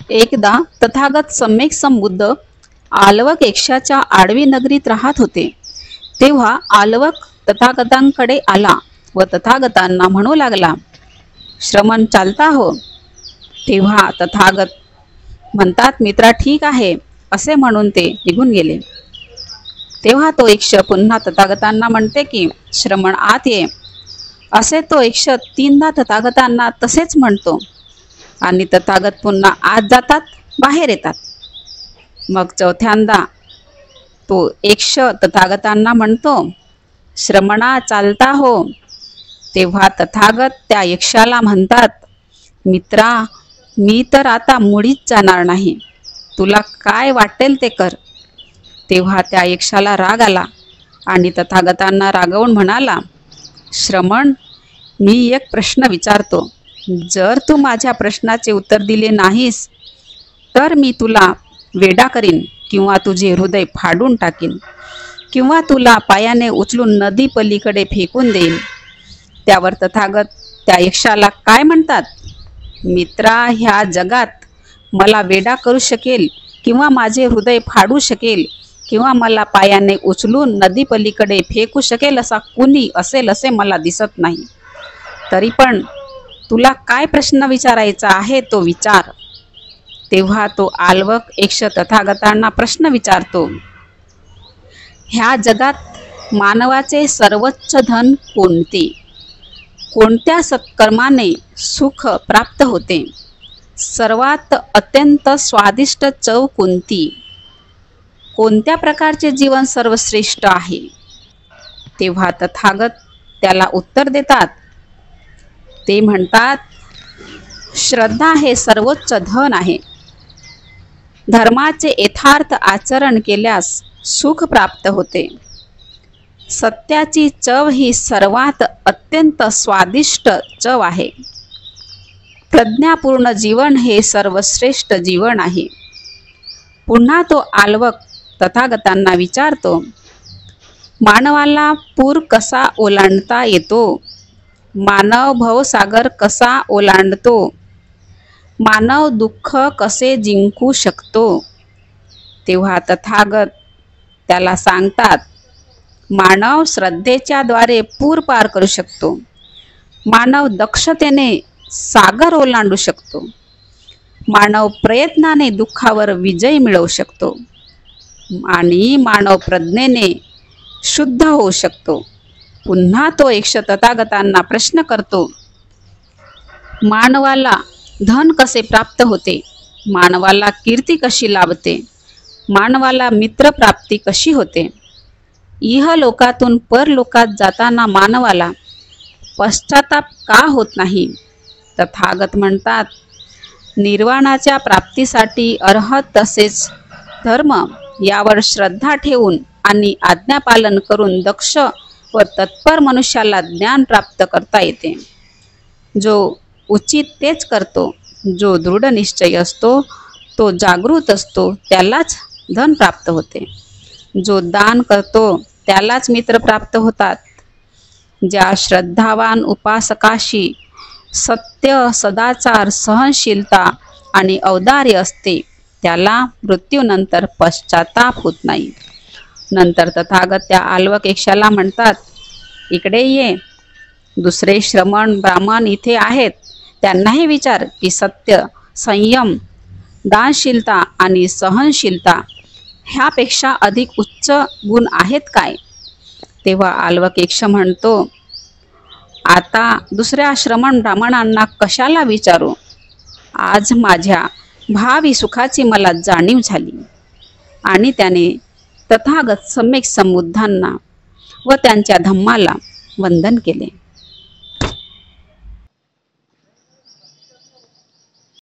एकदा तथागत सम्यक संबुद्ध आलवक यक्षाच्या आडवी नगरीत राहत होते. तेव्हा आलवक तथागतांकडे आला व तथागतांना म्हणू लागला, श्रमण चालता हो. तेव्हा तथागत म्हणतात, मित्रा ठीक आहे असे म्हणून ते निघून गेले. तेव्हा तो यक्ष पुन्हा तथागतांना म्हणते की श्रमण आत ये. असे तो यक्ष तीनदा तथागतांना तसेच म्हणतो आणि तथागत पुन्हा आत जातात, बाहेर येतात. मग चौथ्यांदा तो यक्ष तथागतांना म्हणतो, श्रमणा चालता हो. तेव्हा तथागत त्या यक्षाला म्हणतात, मित्रा मी तर आता मुळीच जाणार नाही, तुला काय वाटेल ते कर. तेव्हा त्या यक्षाला राग आला आणि तथागतांना रागवून म्हणाला, श्रमण मी एक प्रश्न विचारतो, जर तू माझ्या प्रश्नाचे उत्तर दिले नाहीस तर मी तुला वेडा करीन किंवा तुझे हृदय फाडून टाकीन किंवा तुला पायाने उचलून नदी पलीकडे फेकून देईन. त्यावर तथागत त्या यक्षाला काय म्हणतात, मित्रा ह्या जगात मला वेडा करू शकेल किंवा माझे हृदय फाडू शकेल किंवा मला पायाने उचलून नदी पलीकडे फेकू शकेल असा कुणी असेल असे मला दिसत नाही. तरी पण तुला काय प्रश्न विचारायचा आहे तो विचार. तेव्हा तो आलवक यक्ष तथागतांना प्रश्न विचारतो, ह्या जगात मानवाचे सर्वोच्च धन कोणते? कोणत्या सत्कर्माने सुख प्राप्त होते? सर्वात अत्यंत स्वादिष्ट चव कोणती? कोणत्या प्रकारचे जीवन सर्वश्रेष्ठ आहे? तेव्हा तथागत त्याला उत्तर देतात. ते म्हणतात, श्रद्धा हे सर्वोच्च धन आहे. धर्माचे यथार्थ आचरण केल्यास सुख प्राप्त होते. सत्याची चव ही सर्वात अत्यंत स्वादिष्ट चव आहे. प्रज्ञापूर्ण जीवन हे सर्वश्रेष्ठ जीवन आहे. पुन्हा तो आलवक तथागतांना विचारतो, मानवाला पूर कसा ओलांडता येतो? मानव भवसागर कसा ओलांडतो? मानव दुःख कसे जिंकू शकतो? तेव्हा तथागत त्याला सांगतात, मानव श्रद्धेच्या द्वारे पूर पार करू शकतो. मानव दक्षतेने सागर ओलांडू शकतो. मानव प्रयत्नाने दुःखावर विजय मिळवू शकतो आणि मानव प्रज्ञेने शुद्ध होऊ शकतो. पुन्हा तो यक्ष तथागतांना प्रश्न करतो, मानवाला धन कसे प्राप्त होते? मानवाला कीर्ती कशी लाभते? मानवाला मित्रप्राप्ती कशी होते? इहलोकातून परलोकात जाताना मानवाला पश्चाताप का होत नाही? तथागत म्हणतात, निर्वाणाच्या प्राप्तीसाठी अर्हत तसेच धर्म यावर श्रद्धा ठेवून आणि आज्ञापालन करून दक्ष व तत्पर मनुष्याला ज्ञान प्राप्त करता येते. जो उचित तेच करतो, जो दृढ निश्चय असतो, तो जागृत असतो, त्यालाच धन प्राप्त होते. जो दान करतो त्यालाच मित्र प्राप्त होतात. ज्या श्रद्धावान उपासकाशी सत्य, सदाचार, सहनशीलता आणि औदार्य असते त्याला मृत्यूनंतर पश्चाताप होत नाही. नंतर तथागत त्या आलवक यक्षाला म्हणतात, इकडे ये. दुसरे श्रमण ब्राह्मण इथे आहेत, त्यांनाही विचार की सत्य, संयम, दानशीलता आणि सहनशीलता ह्यापेक्षा अधिक उच्च गुण आहेत काय? तेव्हा आलवक यक्ष म्हणतो, आता दुसऱ्या श्रमण ब्राह्मणांना कशाला विचारू? आज माझ्या भावी सुखाची मला जाणीव झाली. आणि त्याने तथागत सम्यक संबुद्धांना व त्यांच्या धम्माला वंदन केले.